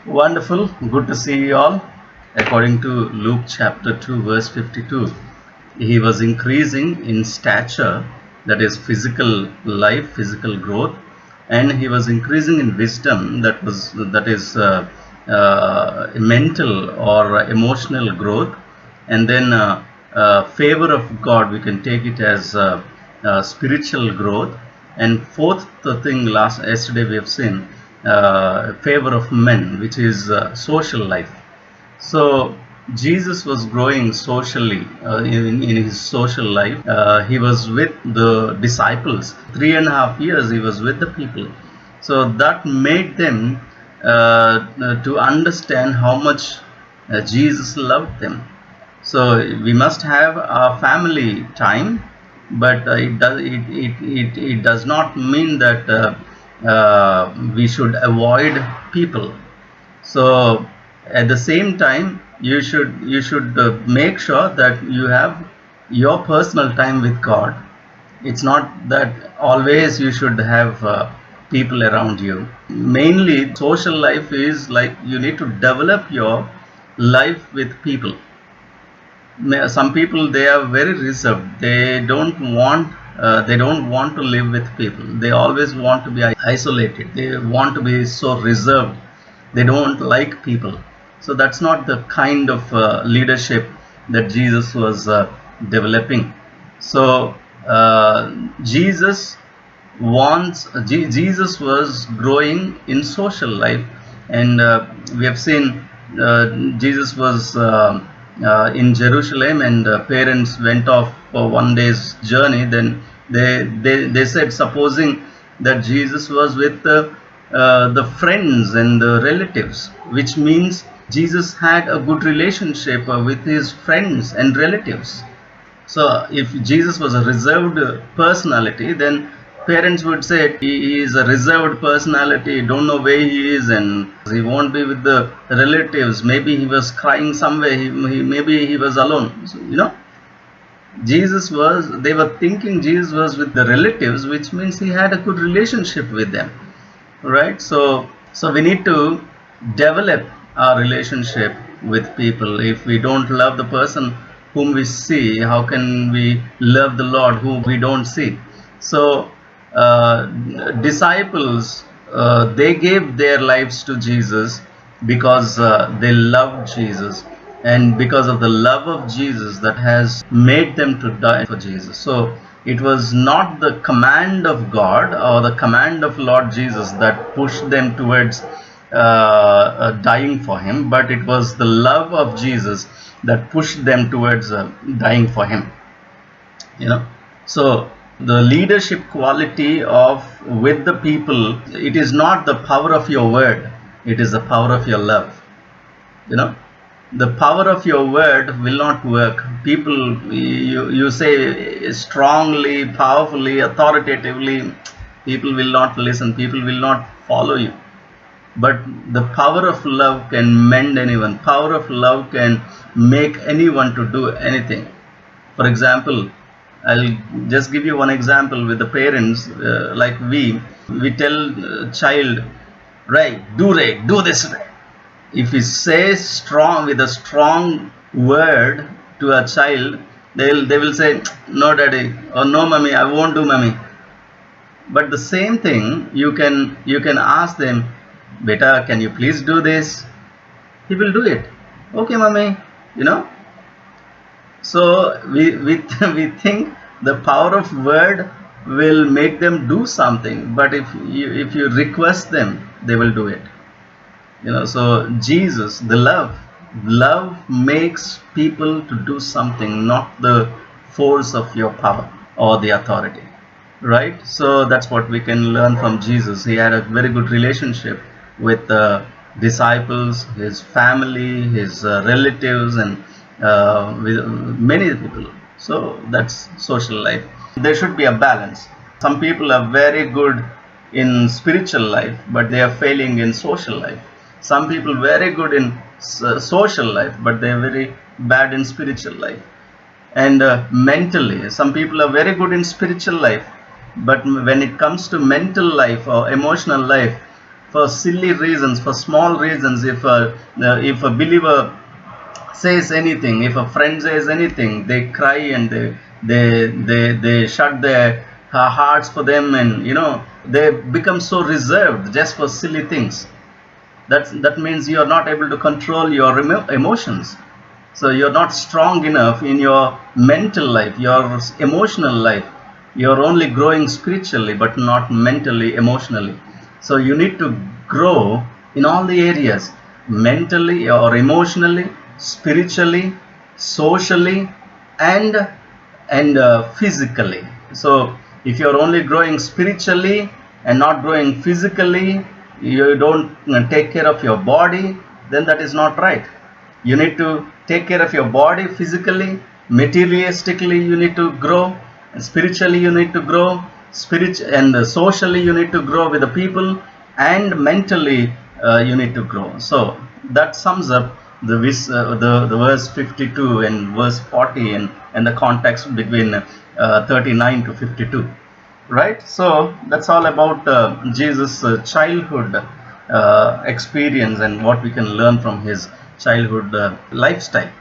Wonderful. Good to see you all. According to Luke chapter 2, verse 52, he was increasing in stature, that is physical life, physical growth, and he was increasing in wisdom, that is mental or emotional growth, and then favor of God. We can take it as spiritual growth. And fourth thing, last yesterday we have seen favor of men, which is social life. So Jesus was growing socially in his social life. He was with the disciples. 3.5 years he was with the people. So that made them to understand how much Jesus loved them. So we must have a family time, but it does not mean that we should avoid people. So at the same time, you should make sure that you have your personal time with God. It's not that always you should have people around you. Mainly, social life is like you need to develop your life with people. Some people, they are very reserved. They don't want to live with people. They always want to be isolated. They want to be so reserved. They don't like people. So that's not the kind of leadership that Jesus was developing. So jesus Jesus was growing in social life, and we have seen Jesus was in Jerusalem, and parents went off for one day's journey. Then they said, supposing that Jesus was with the friends and the relatives, which means Jesus had a good relationship with his friends and relatives. So if Jesus was a reserved personality, then parents would say he is a reserved personality, don't know where he is, and he won't be with the relatives. Maybe he was crying somewhere, maybe he was alone. So, they were thinking Jesus was with the relatives, which means he had a good relationship with them, right? So we need to develop our relationship with people. If we don't love the person whom we see, how can we love the Lord whom we don't see? So uh, disciples, they gave their lives to Jesus because they loved Jesus, and because of the love of Jesus that has made them to die for Jesus. So it was not the command of God or the command of Lord Jesus that pushed them towards dying for him, but it was the love of Jesus that pushed them towards dying for him. So the leadership quality of with the people, it is not the power of your word, it is the power of your love. The power of your word will not work. People, you say strongly, powerfully, authoritatively, people will not listen, people will not follow you. But the power of love can mend anyone. Power of love can make anyone to do anything. For example, I'll just give you one example with the parents. Like we tell child, right, do this. If we say strong with a strong word to a child, they will say, no daddy, or no mommy, I won't do mommy. But the same thing, you can ask them, beta, can you please do this? He will do it. Okay, mommy. So we think the power of word will make them do something, but if you request them, they will do it. So Jesus, the love makes people to do something, not the force of your power or the authority, right? So that's what we can learn from Jesus. He had a very good relationship with the disciples, his family, his relatives, and with many people. So that's social life. There should be a balance. Some people are very good in spiritual life, but they are failing in social life. Some people very good in social life, but they are very bad in spiritual life. And mentally, some people are very good in spiritual life, but when it comes to mental life or emotional life, for silly reasons, for small reasons. If a believer says anything, if a friend says anything, they cry and they shut their hearts for them, and they become so reserved just for silly things. That means you are not able to control your emotions. So you're not strong enough in your mental life, your emotional life. You're only growing spiritually but not mentally, emotionally. So you need to grow in all the areas: mentally or emotionally, spiritually, socially, and physically. So if you're only growing spiritually and not growing physically, you don't take care of your body, then that is not right. You need to take care of your body physically, materialistically you need to grow, and spiritually you need to grow, and socially you need to grow with the people, and mentally you need to grow. So that sums up the verse 52 and verse 40, and the context between 39 to 52. Right? So that's all about Jesus' childhood experience and what we can learn from his childhood lifestyle.